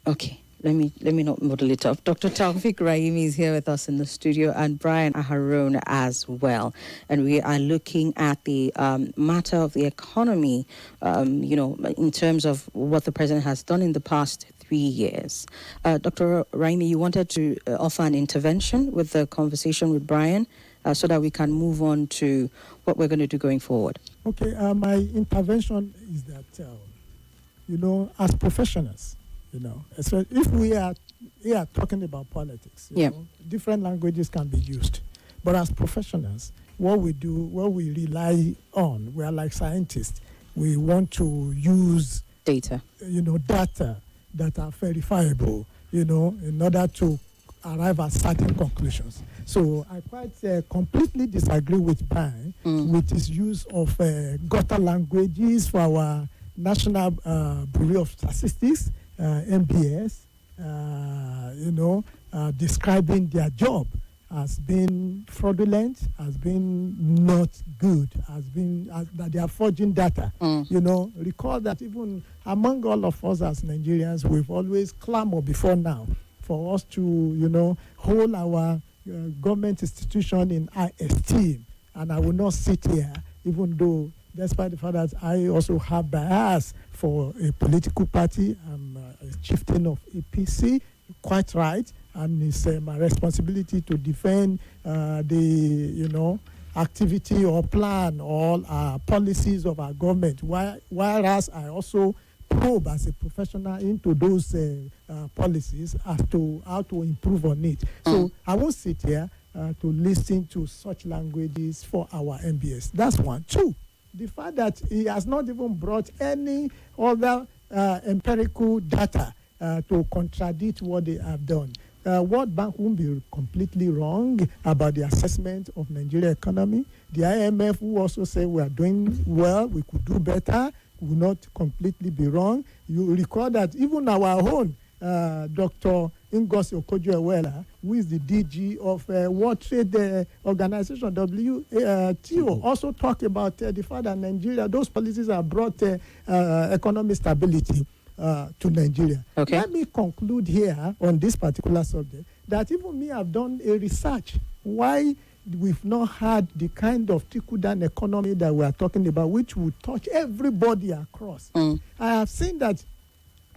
Okay. Let me not muddle it up. Dr. Taufik Raimi is here with us in the studio, and Brian Aharone as well. And we are looking at the matter of the economy, in terms of what the president has done in the past 3 years. Dr. Raimi, you wanted to offer an intervention with the conversation with Brian so that we can move on to what we're going to do going forward. Okay, my intervention is that, as professionals, if we are talking about politics, different languages can be used. But as professionals, what we rely on, we are like scientists. We want to use data, data that are verifiable, in order to arrive at certain conclusions. So I quite completely disagree with Brian with his use of gutter languages for our National Bureau of Statistics, MBS, describing their job as being fraudulent, as being not good, that they are forging data. Recall that even among all of us as Nigerians, we've always clamored before now for us to, hold our government institution in high esteem. And I will not sit here, even though, despite the fact that I also have bias for a political party, I'm a chieftain of APC, quite right, and it's my responsibility to defend the, activity or plan or policies of our government, whereas I also probe as a professional into those policies as to how to improve on it. So I won't sit here to listen to such languages for our MBS. That's one. Two, the fact that he has not even brought any other empirical data to contradict what they have done. World Bank won't be completely wrong about the assessment of Nigeria economy. The IMF will also say we are doing well, we could do better, will not completely be wrong. You recall that even our own Dr. Ngozi Okonjo-Iweala, who is the DG of World Trade Organization, WTO, also talked about the fact that Nigeria, those policies have brought economic stability to Nigeria. Okay. Let me conclude here on this particular subject that even me have done a research why we've not had the kind of trickle-down economy that we are talking about, which will touch everybody across. I have seen that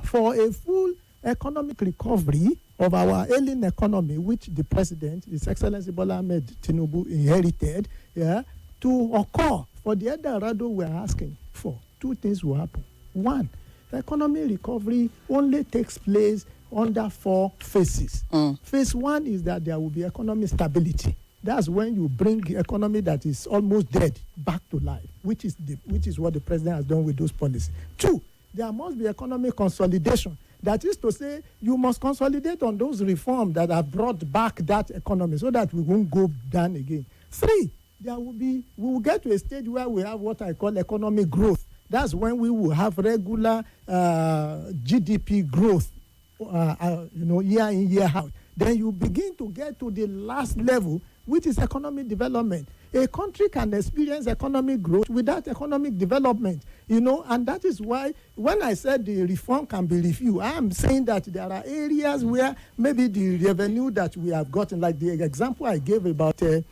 for a full economic recovery of our ailing economy, which the president, His Excellency Bola Ahmed Tinubu, inherited, to occur for the Eldorado we are asking for, two things will happen. One, economic recovery only takes place under 4 phases. Phase 1 is that there will be economic stability. That's when you bring the economy that is almost dead back to life, which is what the president has done with those policies. 2, there must be economic consolidation. That is to say, you must consolidate on those reforms that have brought back that economy so that we won't go down again. 3, we will get to a stage where we have what I call economic growth. That's when we will have regular GDP growth, year in, year out. Then you begin to get to the last level, which is economic development. A country can experience economic growth without economic development, and that is why when I said the reform can be reviewed, I am saying that there are areas where maybe the revenue that we have gotten, like the example I gave about the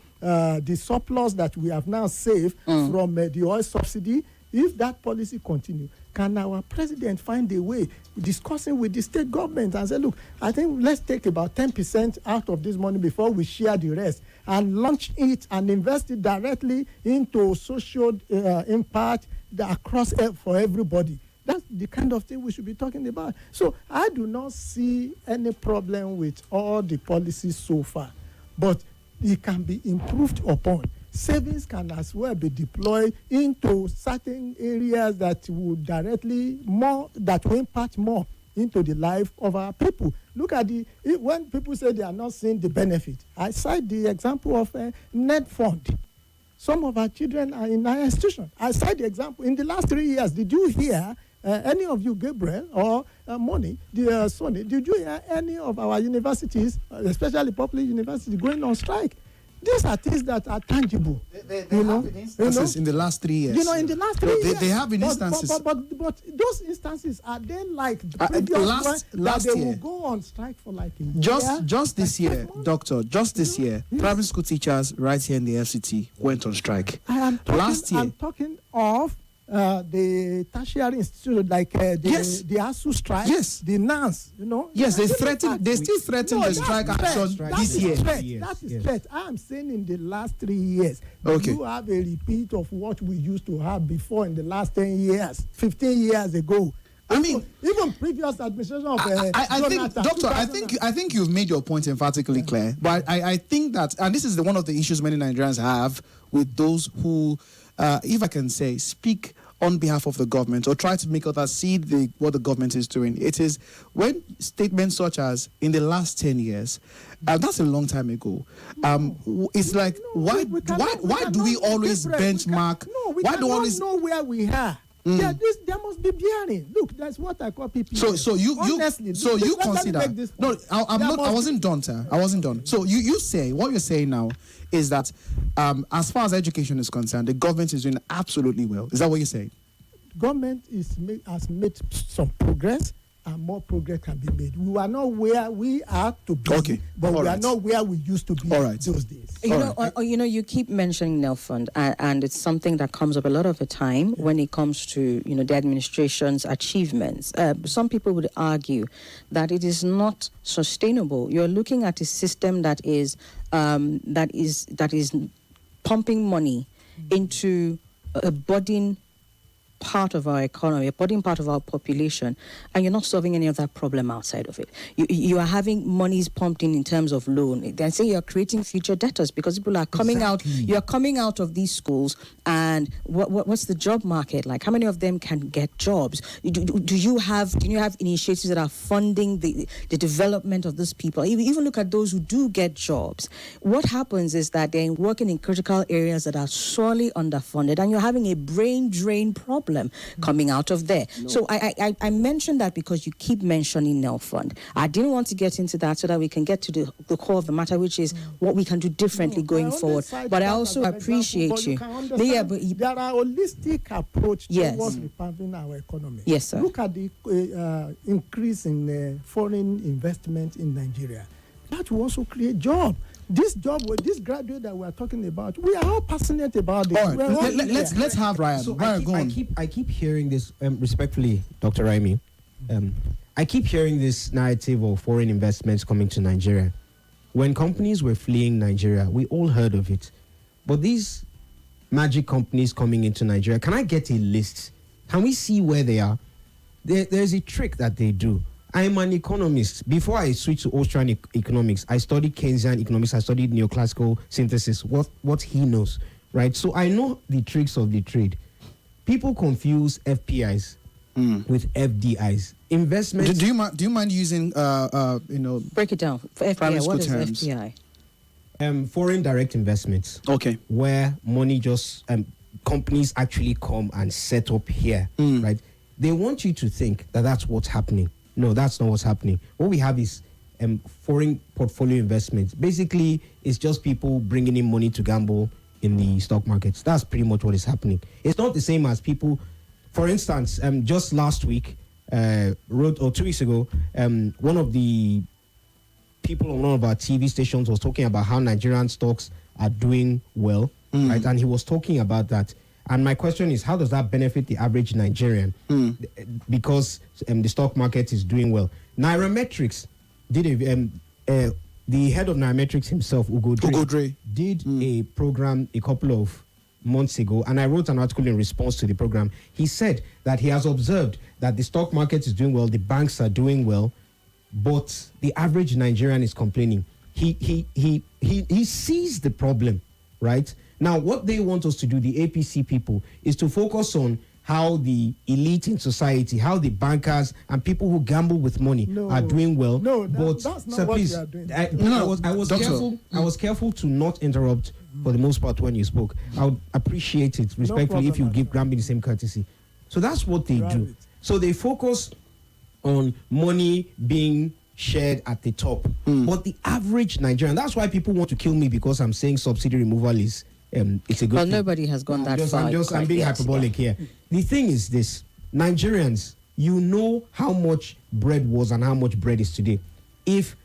surplus that we have now saved from the oil subsidy, if that policy continue, can our president find a way, discussing with the state government and say, look, I think let's take about 10% out of this money before we share the rest and launch it and invest it directly into social impact across for everybody. That's the kind of thing we should be talking about. So I do not see any problem with all the policies so far, but it can be improved upon. Savings can as well be deployed into certain areas that will will impact more into the life of our people. Look at when people say they are not seeing the benefit. I cite the example of Net Fund. Some of our children are in our institution. I cite the example. In the last 3 years, did you hear any of you, Gabriel or Moni, Sonny, did you hear any of our universities, especially public universities, going on strike? These are things that are tangible. They have been instances in the last 3 years. In the last 3 years. They have been instances. But those instances, are they like the previous last year? They will go on strike for like a year? Just this year, Doctor, this year, private school teachers right here in the FCT went on strike. I'm talking of the tertiary institute, like the ASU strike, the NANS, Yes, they still threaten the strike action this year. That is threat. I am saying in the last 3 years, you have a repeat of what we used to have before in the last 10 years, 15 years ago. I mean, even previous administration of I think, Doctor, I think you've made your point emphatically clear. But I think that, and this is one of the issues many Nigerians have with those who, if I can say, speak on behalf of the government or try to make others see what the government is doing. It is when statements such as in the last 10 years, that's a long time ago. It's like, why do we always benchmark? Why do we always know where we are? There must be bearing. Look, that's what I call PPS. So you consider. No, I wasn't done, sir. I wasn't done. So you say what you're saying now is that as far as education is concerned, the government is doing absolutely well. Is that what you're saying? Government has made some progress, and more progress can be made. We are not where we are to be, but we are not where we used to be those days. You keep mentioning NEL Fund, and it's something that comes up a lot of the time when it comes to the administration's achievements. Some people would argue that it is not sustainable. You're looking at a system that is pumping money into a budding part of our economy, a budding part of our population, and you're not solving any of that problem outside of it. You are having monies pumped in terms of loan. They say you're creating future debtors because people are coming out. You're coming out of these schools, and what's the job market like? How many of them can get jobs? Do you have initiatives that are funding the development of these people? Even look at those who do get jobs. What happens is that they're working in critical areas that are sorely underfunded, and you're having a brain drain problem coming out of there. No. So I mentioned that because you keep mentioning NEL Fund. I didn't want to get into that so that we can get to the core of the matter, which is what we can do differently going forward. But I also appreciate you. There are holistic approach towards revamping our economy. Yes, sir. Look at the increase in foreign investment in Nigeria. That will also create jobs. This graduate that we are talking about, we are all passionate about this. All right. Let's have Ryan. So Ryan, go on. I keep hearing this, respectfully, Dr. Raimi. I keep hearing this narrative of foreign investments coming to Nigeria. When companies were fleeing Nigeria, we all heard of it. But these magic companies coming into Nigeria, can I get a list? Can we see where they are? There's a trick that they do. I'm an economist. Before I switched to Austrian economics, I studied Keynesian economics. I studied neoclassical synthesis, what he knows, right? So I know the tricks of the trade. People confuse FPIs with FDIs. Investments. Do you mind using, break it down. For FPI, what is terms? FPI? Foreign direct investments. Okay. Where money just, companies actually come and set up here, right? They want you to think that that's what's happening. No, that's not what's happening. What we have is foreign portfolio investments. Basically, it's just people bringing in money to gamble in the stock markets. That's pretty much what is happening. It's not the same as people. For instance, just last week, 2 weeks ago, one of the people on one of our TV stations was talking about how Nigerian stocks are doing well, right? And he was talking about that. And my question is, how does that benefit the average Nigerian? Because the stock market is doing well. Nairametrics did the head of Nairametrics himself, Ugo Dre, did a program a couple of months ago, and I wrote an article in response to the program. He said that he has observed that the stock market is doing well, the banks are doing well, but the average Nigerian is complaining. He sees the problem, right? Now, what they want us to do, the APC people, is to focus on how the elite in society, how the bankers and people who gamble with money are doing well. That's not what you are doing. I was careful to not interrupt for the most part when you spoke. I would appreciate it respectfully if you grant me the same courtesy. So that's what they do. So they focus on money being shared at the top. But the average Nigerian, that's why people want to kill me, because I'm saying subsidy removal is it's a good thing. Nobody has gone that far. I'm being hyperbolic here. The thing is this: Nigerians, you know how much bread was and how much bread is today. If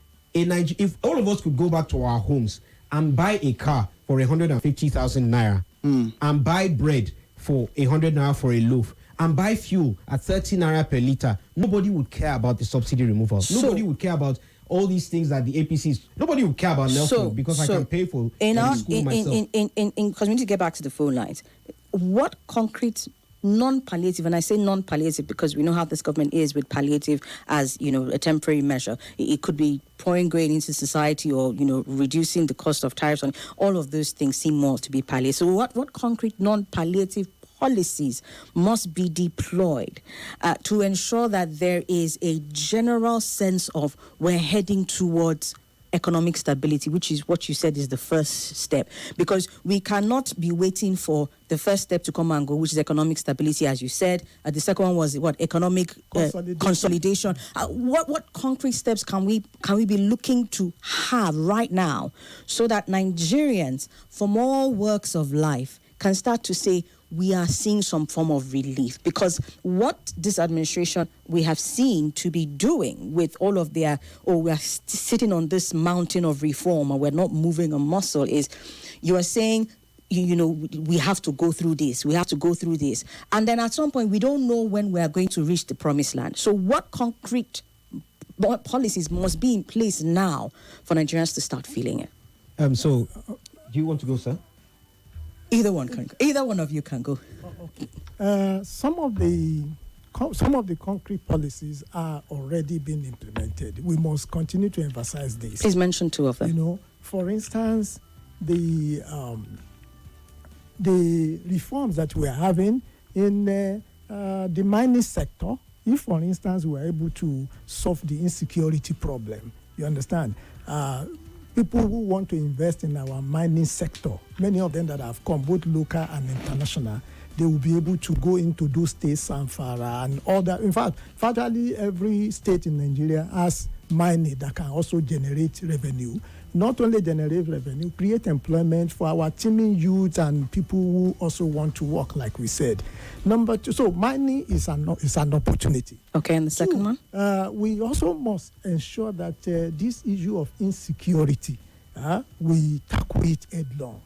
all of us could go back to our homes and buy a car for 150,000 naira, and buy bread for 100 naira for a loaf, and buy fuel at 30 naira per litre, nobody would care about the subsidy removal. Nobody would care about all these things that the APCs. Nobody would care about Nelson because I can pay for school myself. Because we need to get back to the phone lines. What concrete non-palliative, and I say non-palliative because we know how this government is with palliative as, a temporary measure. It could be pouring grain into society or, reducing the cost of tariffs. And all of those things seem more to be palliative. So what concrete non-palliative policies must be deployed to ensure that there is a general sense of we're heading towards economic stability, which is what you said is the first step, because we cannot be waiting for the first step to come and go, which is economic stability, as you said. The second one was economic consolidation. What concrete steps can we be looking to have right now so that Nigerians from all walks of life can start to say we are seeing some form of relief? Because what this administration we have seen to be doing with all of their, we are sitting on this mountain of reform and we're not moving a muscle, is you are saying, we have to go through this, and then at some point we don't know when we are going to reach the promised land. So what concrete policies must be in place now for Nigerians to start feeling it? So do you want to go, sir? Either one of you can go. Some of the concrete policies are already being implemented. We must continue to emphasize this. Please mention two of them. For instance, the reforms that we are having in the mining sector. If, for instance, we are able to solve the insecurity problem, you understand. People who want to invest in our mining sector, many of them that have come, both local and international, they will be able to go into those states, Zamfara and other. In fact, virtually every state in Nigeria has mining that can also generate revenue. Not only generate revenue, create employment for our teeming youth and people who also want to work, like we said. Number two, so mining is an opportunity. Okay, and the second one? We also must ensure that this issue of insecurity, we tackle it headlong,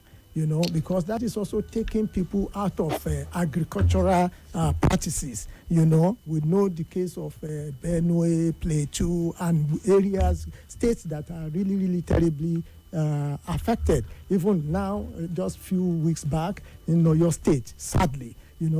because that is also taking people out of agricultural practices. We know the case of Benue, Plateau, and areas, states that are really, really terribly affected. Even now, just a few weeks back, in your state, sadly.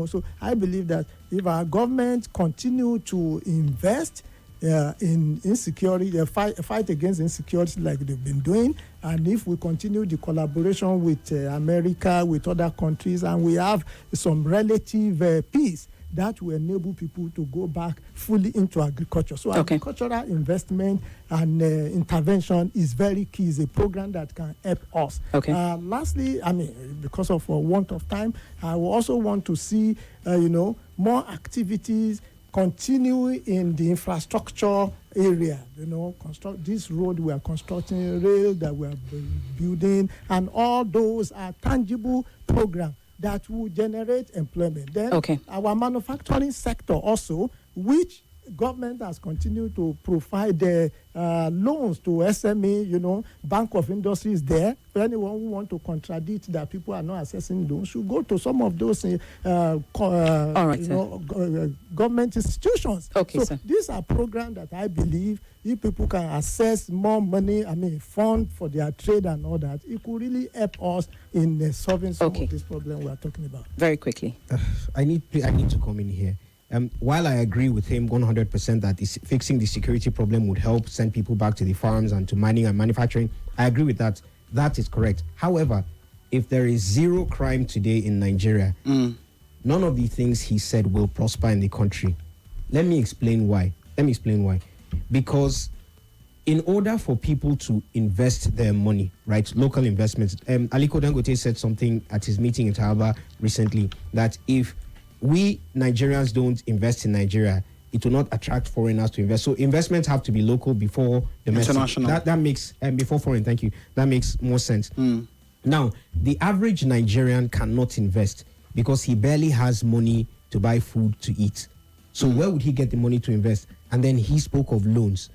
So I believe that if our government continue to invest in insecurity, fight against insecurity like they've been doing, and if we continue the collaboration with America, with other countries, and we have some relative peace, that will enable people to go back fully into agriculture. So agricultural investment and intervention is very key. It's a program that can help us. Lastly, because of want of time, I will also want to see, more activities continue in the infrastructure area. Construct this road we are constructing, rail that we are building, and all those are tangible programs that will generate employment. Then our manufacturing sector also, which government has continued to provide the loans to SME, Bank of Industry is there. For anyone who want to contradict that people are not accessing loans, should go to some of those government institutions. Okay, so sir. These are programs that I believe if people can access more money, fund for their trade and all that, it could really help us in solving some of this problem we are talking about. Very quickly. I need to come in here. While I agree with him 100% that fixing the security problem would help send people back to the farms and to mining and manufacturing, I agree with that. That is correct. However, if there is zero crime today in Nigeria, none of the things he said will prosper in the country. Let me explain why. Because in order for people to invest their money, right, local investments, Aliko Dangote said something at his meeting in Taraba recently, that if we Nigerians don't invest in Nigeria, it will not attract foreigners to invest. So investments have to be local before domestic. International. That makes, before foreign, thank you. That makes more sense. Now, the average Nigerian cannot invest because he barely has money to buy food to eat. So where would he get the money to invest? And then he spoke of loans.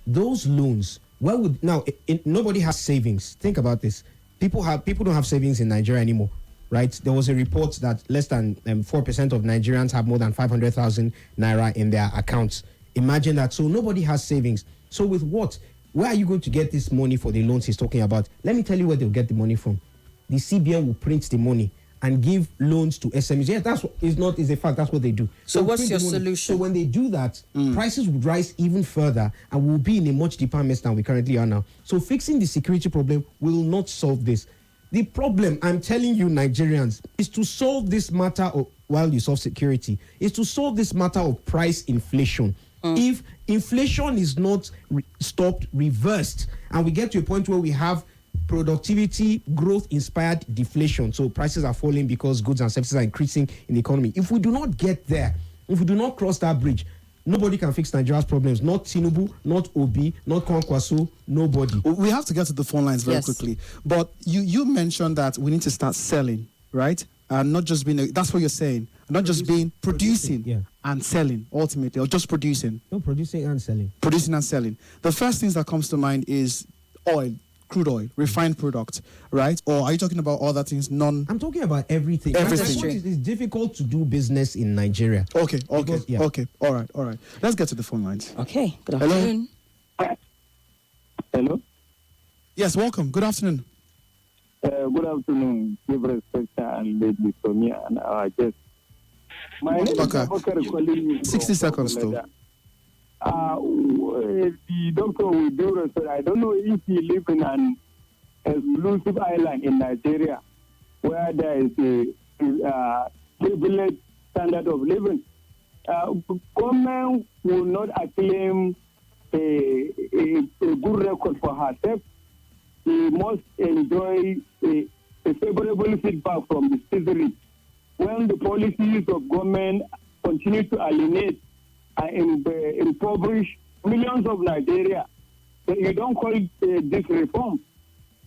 Those loans, nobody has savings. Think about this. People don't have savings in Nigeria anymore. Right, there was a report that less than 4% of Nigerians have more than 500,000 naira in their accounts. Imagine that. So nobody has savings. So with what? Where are you going to get this money for the loans he's talking about? Let me tell you where they'll get the money from. The CBN will print the money and give loans to SMEs. Yeah, that's what is a fact. That's what they do. So what's your So solution? when they do that, prices would rise even further and we'll be in a much deeper mess than we currently are now. So fixing the security problem will not solve this. The problem, I'm telling you, Nigerians, is to solve this matter while you solve security, is to solve this matter of price inflation. If inflation is not stopped, reversed, and we get to a point where we have productivity, growth-inspired deflation, so prices are falling because goods and services are increasing in the economy. If we do not get there, if we do not cross that bridge, nobody can fix Nigeria's problems. Not Tinubu, not Obi, not Kwankwaso, nobody. We have to get to the phone lines very quickly. But you mentioned that we need to start selling, right? And not just being, that's what you're saying. Not just being producing and selling, ultimately, or just producing. No, producing and selling. Producing and selling. The first things that comes to mind is oil. Crude oil, refined product, right? Or are you talking about other things? I'm talking about everything. It's difficult to do business in Nigeria. Okay. All right. Let's get to the phone lines. Okay. Good afternoon. Hello. Yes, welcome. Good afternoon. Good afternoon. Give respect and Lady Somi and our guest. My name is Abakar calling 60 seconds though. The doctor will do respect. I don't know if he lives in an exclusive island in Nigeria where there is a privileged standard of living. Government will not acclaim a good record for herself. She must enjoy a favorable feedback from the citizenry. When the policies of government continue to alienate and impoverish millions of Nigeria, you don't call this reform.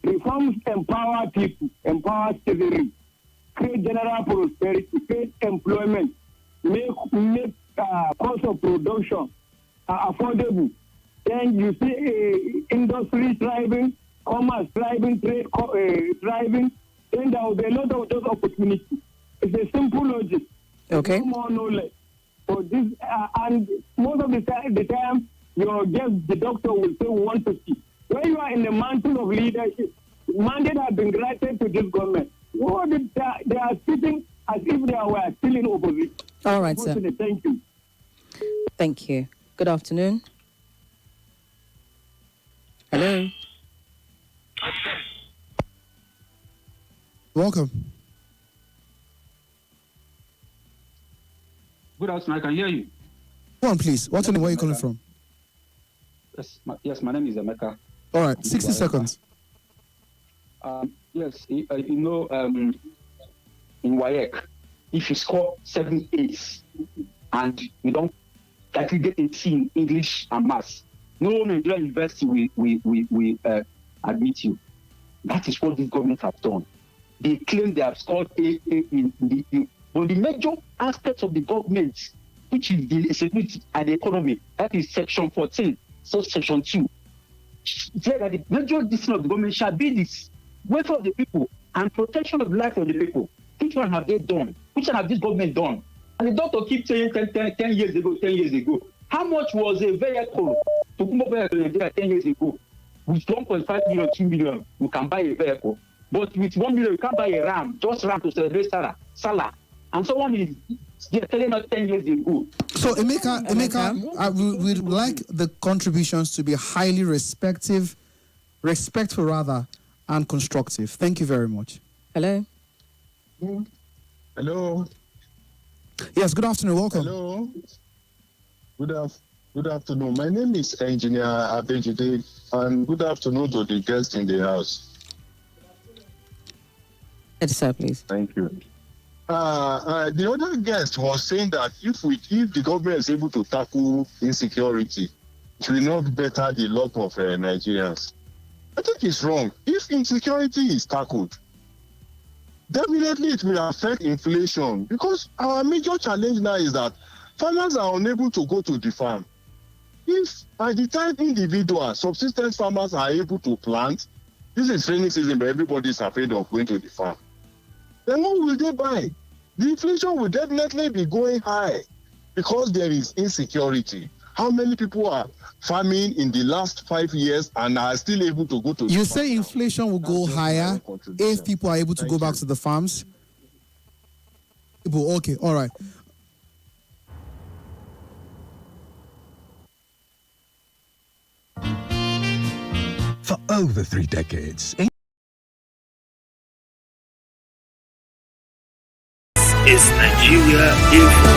Reforms empower people, empower citizenry, create general prosperity, create employment, make cost of production affordable. Then you see industry thriving, commerce thriving, trade thriving. Then there will be a lot of those opportunities. It's a simple logic. Okay. No more knowledge. So this and most of the time your guest, the doctor, will say we want to see. When you are in the mantle of leadership, mandate has been granted to this government. They are sitting as if they were still in opposition. All right, sir. Thank you. Thank you. Good afternoon. Hello. Welcome. Good afternoon. I can hear you. Go on, please. What's your name? Where are you calling from? Yes, my name is Emeka. All right, 60 seconds. Yes, in WAEC, if you score 7 A's and you don't likely get a C in English and Maths, no Nigerian university will admit you. That is what this government has done. They claim they have scored A in but the major aspects of the government, which is the security and the economy. That is Section 14, Section 2. Say that the major decision of the government shall be this welfare of the people and protection of the life of the people. Which one have they done? Which one have this government done? And the doctor keeps saying 10 years ago. How much was a vehicle to come over to Nigeria 10 years ago? With 1.5 million, 2 million, you can buy a vehicle. But with 1 million, you can't buy a ram, just ram to celebrate Salah. And someone is telling us 10 years ago. So, Emeka, we'd like the contributions to be highly respectful and constructive. Thank you very much. Hello. Hello. Yes, good afternoon. Welcome. Hello. Good afternoon. My name is Engineer Abejide, and good afternoon to the guests in the house. Yes, sir, please. Thank you. The other guest was saying that if the government is able to tackle insecurity, it will not better the lot of Nigerians. I think it's wrong. If insecurity is tackled, definitely it will affect inflation, because our major challenge now is that farmers are unable to go to the farm. If by the time individual subsistence farmers are able to plant, this is rainy season, but everybody is afraid of going to the farm. Then what will they buy? The inflation will definitely be going high because there is insecurity. How many people are farming in the last 5 years and are still able to go to the farm? You say inflation will go higher if people are able to go back to the farms? Okay, all right. For over 3 decades, is Nigeria Info.